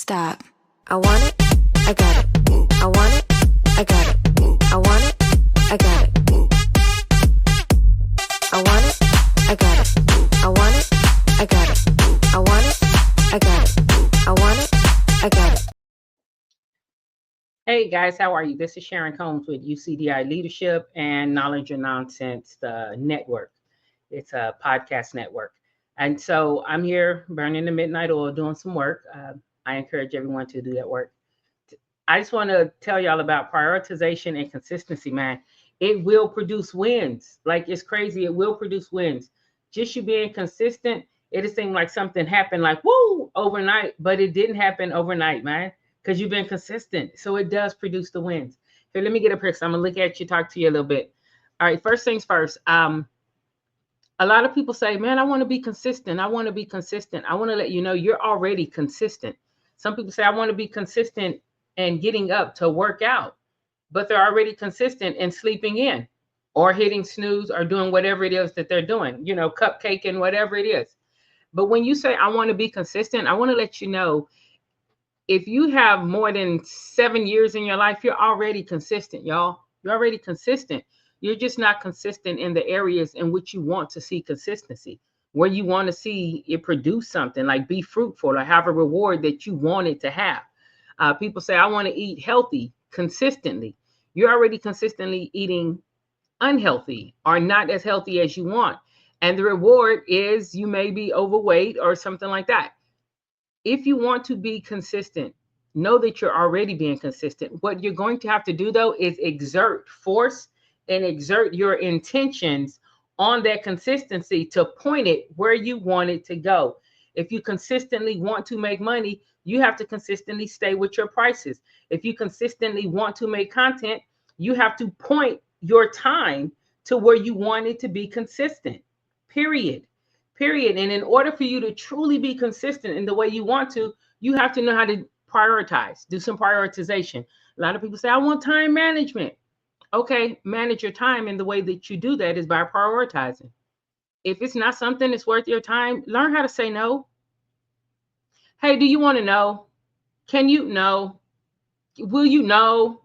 Stop. I want it, I got it. I want it, I got it. I want it, I got it. I want it, I got it. I want it, I got it. I want it, I got it. I want it, I got it. Hey guys, how are you? This is Sharon Combs with UCDI Leadership and Knowledge and Nonsense, the network. It's a podcast network. And so I'm here burning the midnight oil, doing some work. I encourage everyone to do that work. I just want to tell y'all about prioritization and consistency, man. It will produce wins. Like it's crazy. It will produce wins. Just you being consistent, it seemed like something happened like, woo, overnight, but it didn't happen overnight, man, because you've been consistent. So it does produce the wins. Here, let me get up here. So I'm going to look at you, talk to you a little bit. All right, first things first. A lot of people say, man, I want to be consistent. I want to be consistent. I want to let you know you're already consistent. Some people say, I want to be consistent and getting up to work out, but they're already consistent in sleeping in or hitting snooze or doing whatever it is that they're doing, cupcake and whatever it is. But when you say, I want to be consistent, I want to let you know if you have more than 7 years in your life, you're already consistent, y'all. You're already consistent. You're just not consistent in the areas in which you want to see consistency, where you want to see it produce something, like be fruitful or have a reward that you want it to have. People say, I want to eat healthy consistently. You're already consistently eating unhealthy or not as healthy as you want. And the reward is you may be overweight or something like that. If you want to be consistent, know that you're already being consistent. What you're going to have to do, though, is force and exert your intentions on that consistency to point it where you want it to go. If you consistently want to make money, you have to consistently stay with your prices. If you consistently want to make content, you have to point your time to where you want it to be consistent, period. And in order for you to truly be consistent in the way you want to, you have to know how to prioritize, do some prioritization. A lot of people say, I want time management. Okay, manage your time. And the way that you do that is by prioritizing. If it's not something that's worth your time, learn how to say no. Hey, do you want to know? Can you know? Will you know?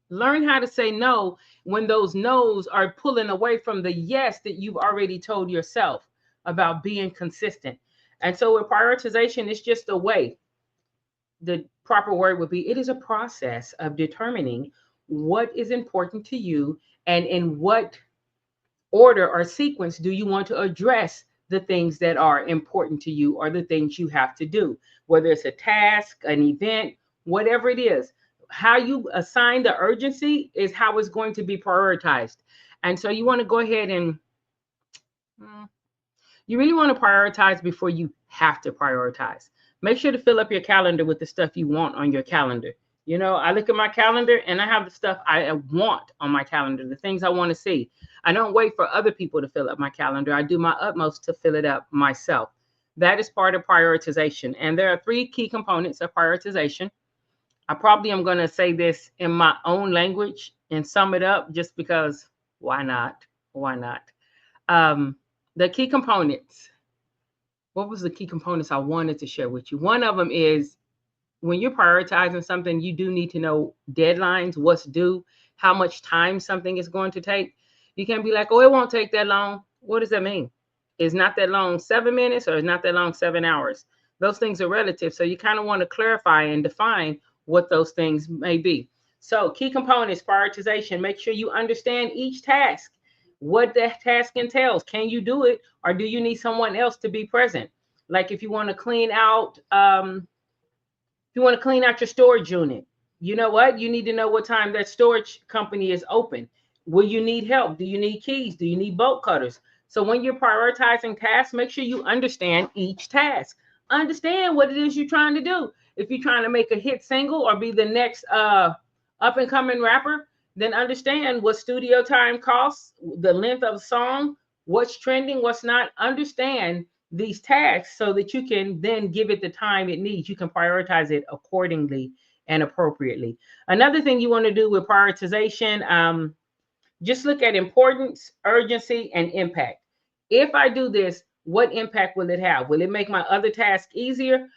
Learn how to say no when those no's are pulling away from the yes that you've already told yourself about being consistent. And so with prioritization, it's just a way. The proper word would be, it is a process of determining what is important to you and in what order or sequence do you want to address the things that are important to you or the things you have to do, whether it's a task, an event, whatever it is. How you assign the urgency is how it's going to be prioritized. And so you want to go ahead and you really want to prioritize before you have to prioritize. Make sure to fill up your calendar with the stuff you want on your calendar. I look at my calendar and I have the stuff I want on my calendar, the things I want to see. I don't wait for other people to fill up my calendar. I do my utmost to fill it up myself. That is part of prioritization. And there are 3 key components of prioritization. I probably am going to say this in my own language and sum it up just because why not? Why not? The key components. What was the key components I wanted to share with you? One of them is when you're prioritizing something, you do need to know deadlines, what's due, how much time something is going to take. You can't be like, oh, it won't take that long. What does that mean? It's not that long 7 minutes or it's not that long 7 hours. Those things are relative. So you kind of want to clarify and define what those things may be. So key components, prioritization, make sure you understand each task, what that task entails. Can you do it or do you need someone else to be present? Like if you want to clean out, your storage unit, you know what? You need to know what time that storage company is open. Will you need help? Do you need keys? Do you need bolt cutters? So when you're prioritizing tasks, make sure you understand each task. Understand what it is you're trying to do. If you're trying to make a hit single or be the next up and coming rapper, then understand what studio time costs, the length of a song, what's trending, what's not. Understand these tasks so that you can then give it the time it needs. You can prioritize it accordingly and appropriately. Another thing you want to do with prioritization, just look at importance, urgency, and impact. If I do this, what impact will it have? Will it make my other task easier?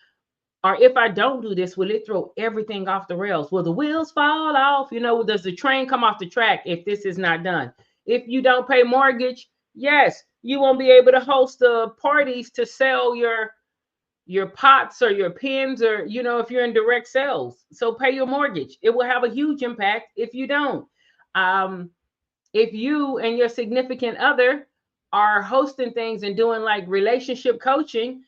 Or if I don't do this, will it throw everything off the rails? Will the wheels fall off? Does the train come off the track if this is not done? If you don't pay mortgage, yes, you won't be able to host the parties to sell your pots or your pins, or if you're in direct sales. So pay your mortgage. It will have a huge impact if you don't. Um, if you and your significant other are hosting things and doing like relationship coaching,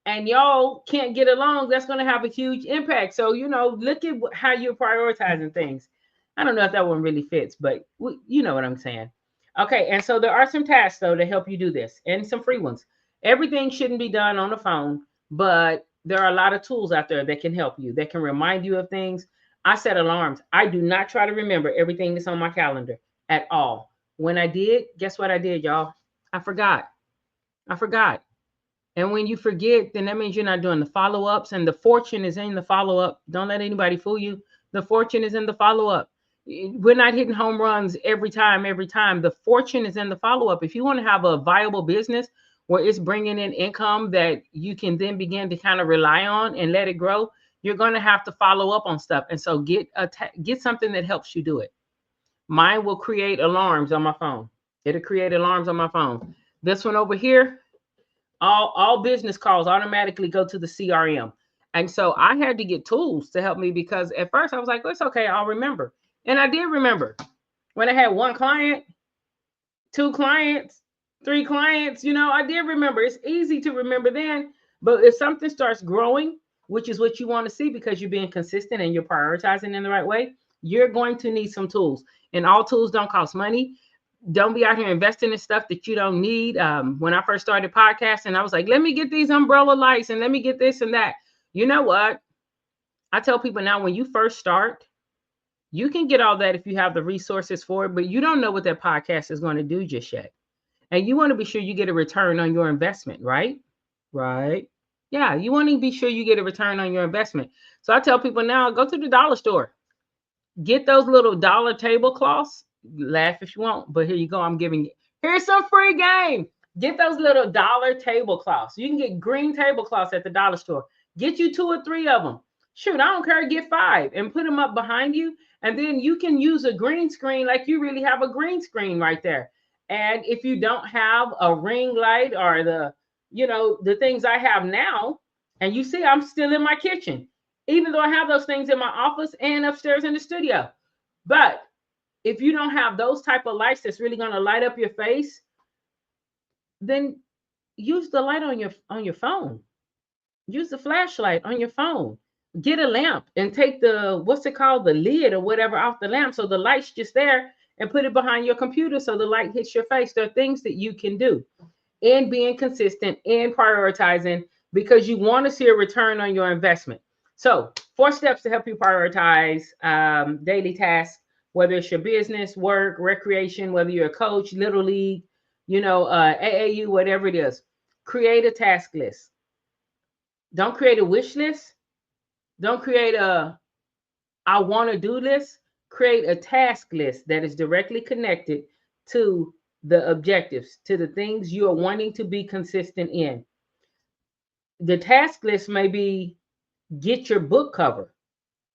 and y'all can't get along, that's going to have a huge impact. So, look at how you're prioritizing things. I don't know if that one really fits, but you know what I'm saying. Okay, and so there are some tasks, though, to help you do this, and some free ones. Everything shouldn't be done on the phone, but there are a lot of tools out there that can help you, that can remind you of things. I set alarms. I do not try to remember everything that's on my calendar at all. When I did, guess what I did, y'all? I forgot. I forgot. And when you forget, then that means you're not doing the follow ups, and the fortune is in the follow up. Don't let anybody fool you. The fortune is in the follow up. We're not hitting home runs every time, every time. The fortune is in the follow up. If you want to have a viable business where it's bringing in income that you can then begin to kind of rely on and let it grow, you're going to have to follow up on stuff. And so get something that helps you do it. Mine will create alarms on my phone. It'll create alarms on my phone. This one over here, all business calls automatically go to the CRM. And so I had to get tools to help me, because at first I was like, well, it's okay, I'll remember. And I did remember. When I had one client, two clients, three clients, I did remember. It's easy to remember then. But if something starts growing, which is what you want to see because you're being consistent and you're prioritizing in the right way, you're going to need some tools. And all tools don't cost money. Don't be out here investing in stuff that you don't need. When I first started podcasting, I was like, let me get these umbrella lights and let me get this and that. You know what? I tell people now, when you first start, you can get all that if you have the resources for it, but you don't know what that podcast is going to do just yet. And you want to be sure you get a return on your investment, right? Right. Yeah, you want to be sure you get a return on your investment. So I tell people now, go to the dollar store. Get those little dollar tablecloths. Laugh if you want, but here you go. I'm giving you. Here's some free game. Get those little dollar tablecloths. You can get green tablecloths at the dollar store. Get you 2 or 3 of them. Shoot, I don't care. Get 5 and put them up behind you. And then you can use a green screen like you really have a green screen right there. And if you don't have a ring light or the things I have now, and you see, I'm still in my kitchen, even though I have those things in my office and upstairs in the studio. But if you don't have those type of lights that's really going to light up your face, then use the light on your phone. Use the flashlight on your phone. Get a lamp and take the, what's it called, the lid or whatever off the lamp, so the light's just there, and put it behind your computer so the light hits your face. There are things that you can do in being consistent and prioritizing, because you want to see a return on your investment. So 4 steps to help you prioritize daily tasks, whether it's your business, work, recreation, whether you're a coach, little league, AAU, whatever it is. Create a task list. Don't create a wish list. Don't create a I want to do list. Create a task list that is directly connected to the objectives, to the things you are wanting to be consistent in. The task list may be get your book cover.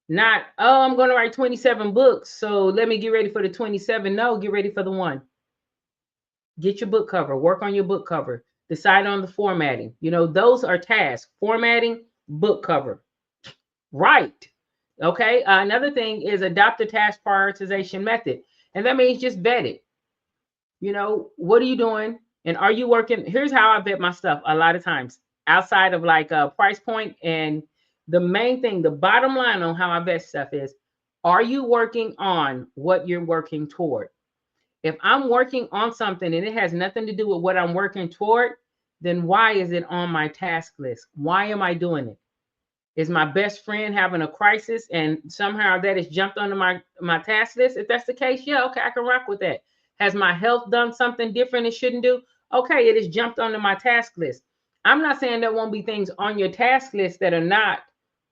Not, oh, I'm going to write 27 books, so let me get ready for the 27. No, get ready for the 1. Get your book cover. Work on your book cover. Decide on the formatting. Those are tasks. Formatting, book cover. Right. Okay. Another thing is adopt a task prioritization method. And that means just vet it. What are you doing? And are you working? Here's how I vet my stuff a lot of times, outside of like a price point. And the main thing, the bottom line on how I vet stuff is, are you working on what you're working toward? If I'm working on something and it has nothing to do with what I'm working toward, then why is it on my task list? Why am I doing it? Is my best friend having a crisis and somehow that is jumped onto my task list? If that's the case, yeah, okay, I can rock with that. Has my health done something different it shouldn't do? Okay, it is jumped onto my task list. I'm not saying there won't be things on your task list that are not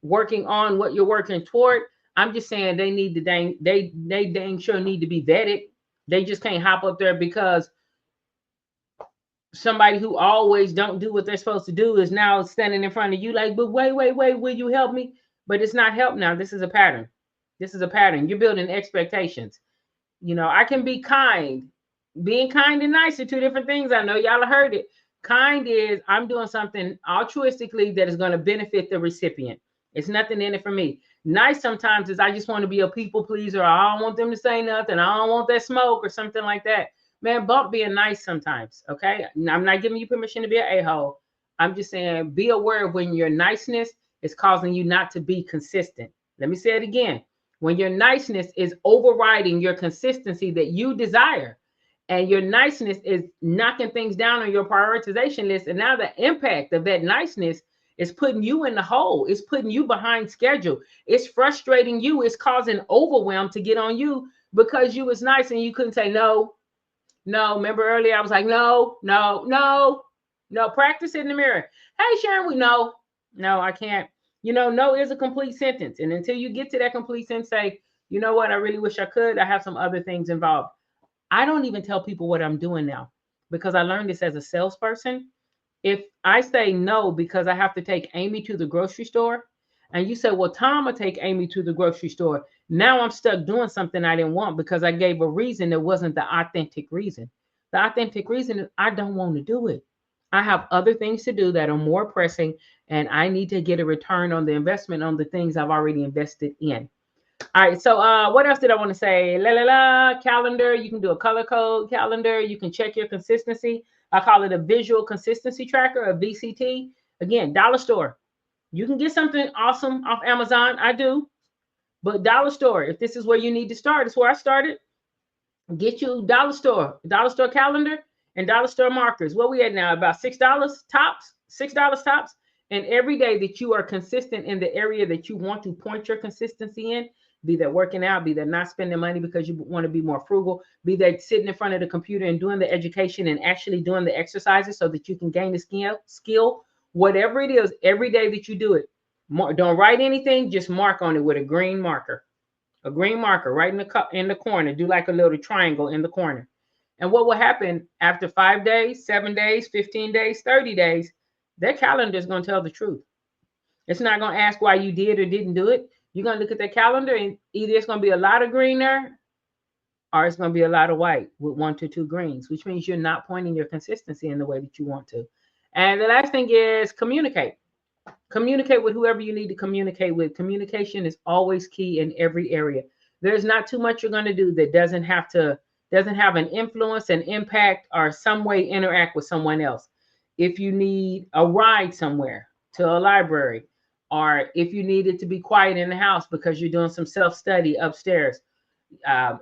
working on what you're working toward. I'm just saying they need to they dang sure need to be vetted. They just can't hop up there because somebody who always don't do what they're supposed to do is now standing in front of you like, but wait, will you help me? But it's not help now. This is a pattern. This is a pattern. You're building expectations. I can be kind. Being kind and nice are two different things. I know y'all have heard it. Kind is I'm doing something altruistically that is going to benefit the recipient. It's nothing in it for me. Nice sometimes is I just want to be a people pleaser. I don't want them to say nothing. I don't want that smoke or something like that. Man, bump being nice sometimes. Okay. I'm not giving you permission to be an a-hole. I'm just saying be aware of when your niceness is causing you not to be consistent. Let me say it again. When your niceness is overriding your consistency that you desire, and your niceness is knocking things down on your prioritization list, and now the impact of that niceness is putting you in the hole. It's putting you behind schedule. It's frustrating you. It's causing overwhelm to get on you because you was nice and you couldn't say no. No, remember earlier I was like, no. Practice it in the mirror. Hey, Sharon, no, I can't. No is a complete sentence. And until you get to that complete sentence, say, you know what, I really wish I could. I have some other things involved. I don't even tell people what I'm doing now because I learned this as a salesperson. If I say no because I have to take Amy to the grocery store, and you say, well, Tom will take Amy to the grocery store. Now I'm stuck doing something I didn't want because I gave a reason that wasn't the authentic reason. The authentic reason is I don't want to do it. I have other things to do that are more pressing, and I need to get a return on the investment on the things I've already invested in. All right, so what else did I want to say? Calendar. You can do a color code calendar. You can check your consistency. I call it a visual consistency tracker, a VCT. Again, dollar store. You can get something awesome off Amazon. I do. But dollar store, if this is where you need to start, it's where I started. Get you dollar store calendar and dollar store markers. What we at now? About $6 tops, $6 tops. And every day that you are consistent in the area that you want to point your consistency in, be that working out, be that not spending money because you want to be more frugal, be that sitting in front of the computer and doing the education and actually doing the exercises so that you can gain the skill, whatever it is, every day that you do it. Don't write anything, just mark on it with a green marker right in the corner. Do like a little triangle in the corner. And what will happen after 5 days, 7 days, 15 days, 30 days, their calendar is going to tell the truth. It's not going to ask why you did or didn't do it. You're going to look at their calendar and either it's going to be a lot of green there or it's going to be a lot of white with 1 to 2 greens, which means you're not pointing your consistency in the way that you want to. And the last thing is communicate. Communicate with whoever you need to communicate with. Communication is always key in every area. There's not too much you're going to do that doesn't have an influence, an impact, or some way interact with someone else. If you need a ride somewhere to a library, or if you need it to be quiet in the house because you're doing some self-study upstairs,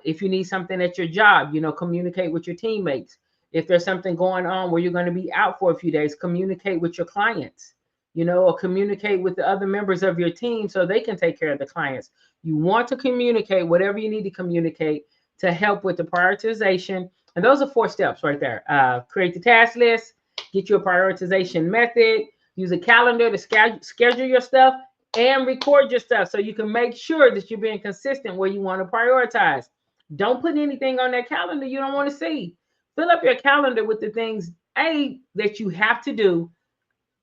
if you need something at your job, communicate with your teammates. If there's something going on where you're going to be out for a few days, communicate with your clients, or communicate with the other members of your team so they can take care of the clients. You want to communicate whatever you need to communicate to help with the prioritization. And those are 4 steps right there. Create the task list, get you a prioritization method, use a calendar to schedule your stuff, and record your stuff so you can make sure that you're being consistent where you want to prioritize. Don't put anything on that calendar you don't want to see. Fill up your calendar with the things, A, that you have to do,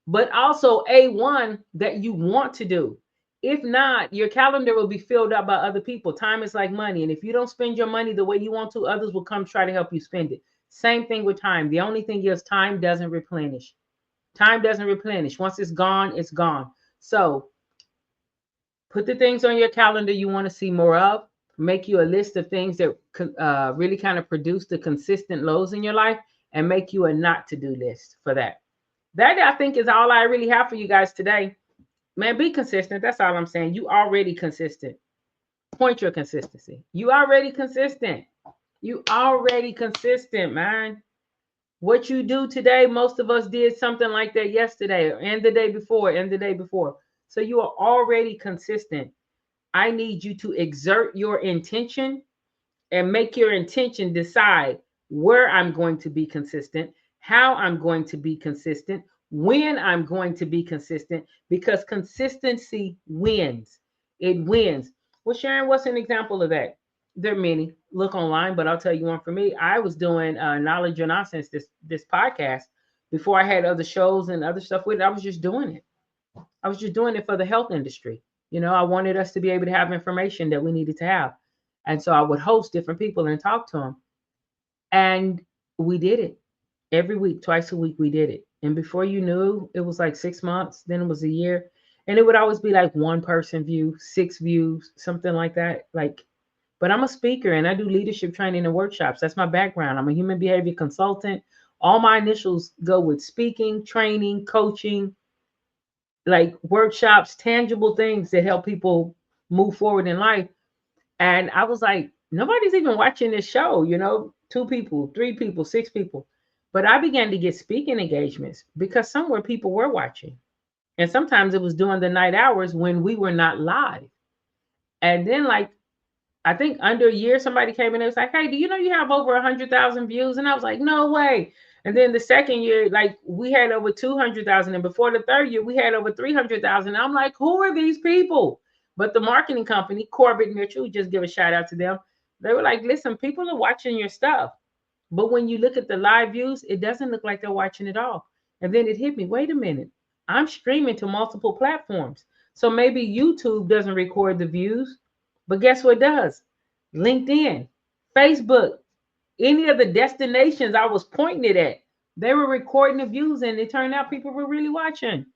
but also A1 that you want to do. If not, your calendar will be filled up by other people. Time is like money. And if you don't spend your money the way you want to, others will come try to help you spend it. Same thing with time. The only thing is time doesn't replenish. Time doesn't replenish. Once it's gone, it's gone. So put the things on your calendar you want to see more of. Make you a list of things that really kind of produce the consistent lows in your life, and make you a not to do list for that. That I think is all I really have for you guys today. Man, be consistent. That's all I'm saying. You already consistent. Point your consistency. You already consistent. You already consistent, man. What you do today, most of us did something like that yesterday and the day before and the day before. So you are already consistent. I need you to exert your intention and make your intention decide where I'm going to be consistent, how I'm going to be consistent, when I'm going to be consistent, because consistency wins. It wins. Well, Sharon, what's an example of that? There are many. Look online, but I'll tell you one for me. I was doing Knowledge or Nonsense, this podcast, before I had other shows and other stuff with it, I was just doing it. I was just doing it for the health industry. I wanted us to be able to have information that we needed to have. And so I would host different people and talk to them. And we did it every week, twice a week, we did it. And before you knew, it was like 6 months, then it was a year. And it would always be like one person view, 6 views, something like that. But I'm a speaker and I do leadership training and workshops. That's my background. I'm a human behavior consultant. All my initials go with speaking, training, coaching, like workshops, tangible things that help people move forward in life. And I was like, nobody's even watching this show, 2 people, 3 people, 6 people. But I began to get speaking engagements because somewhere people were watching. And sometimes it was during the night hours when we were not live. And then I think under a year, somebody came in and was like, hey, do you know you have over 100,000 views? And I was like, no way. And then the second year, we had over 200,000. And before the third year, we had over 300,000. I'm like, who are these people? But the marketing company, Corbett Mitchell, just give a shout out to them. They were like, listen, people are watching your stuff. But when you look at the live views, it doesn't look like they're watching it all. And then it hit me, wait a minute. I'm streaming to multiple platforms. So maybe YouTube doesn't record the views, but guess what does? LinkedIn, Facebook, any of the destinations I was pointing it at, they were recording the views and it turned out people were really watching.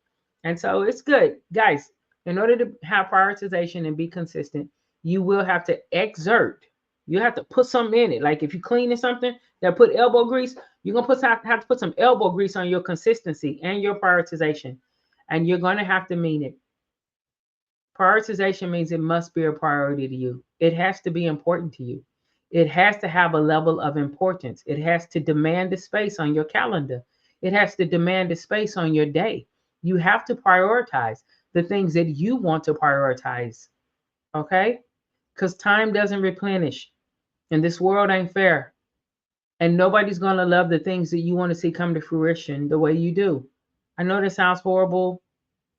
And so it's good. Guys, in order to have prioritization and be consistent, you will have to exert. You have to put something in it. Like if you're cleaning something that put elbow grease, you're going to have to put some elbow grease on your consistency and your prioritization. And you're going to have to mean it. Prioritization means it must be a priority to you. It has to be important to you. It has to have a level of importance. It has to demand a space on your calendar. It has to demand a space on your day. You have to prioritize the things that you want to prioritize. Okay? Because time doesn't replenish. And this world ain't fair. And nobody's going to love the things that you want to see come to fruition the way you do. I know that sounds horrible,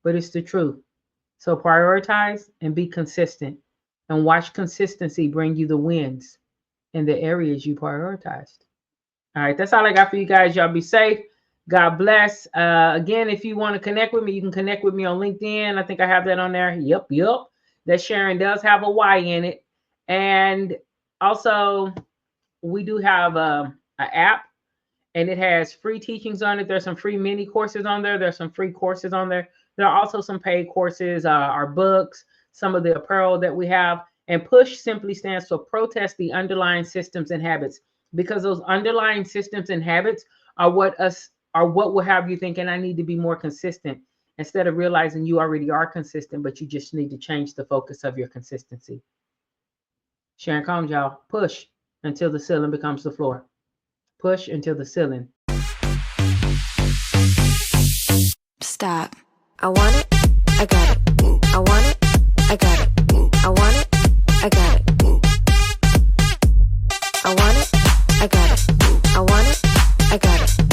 but it's the truth. So prioritize and be consistent. And watch consistency bring you the wins in the areas you prioritized. All right, that's all I got for you guys. Y'all be safe. God bless. Again, if you want to connect with me, you can connect with me on LinkedIn. I think I have that on there. Yep. That Sharon does have a Y in it. And also, we do have an app, and it has free teachings on it. There's some free mini courses on there. There's some free courses on there. There are also some paid courses, our books, some of the apparel that we have. And PUSH simply stands for protest the underlying systems and habits, because those underlying systems and habits are what will have you thinking I need to be more consistent, instead of realizing you already are consistent, but you just need to change the focus of your consistency. Sharon Combs, y'all. Push until the ceiling becomes the floor. Push until the ceiling. Stop. I want it. I got it. I want it. I got it. I want it. I got it. I want it. I got it. I want it. I got it.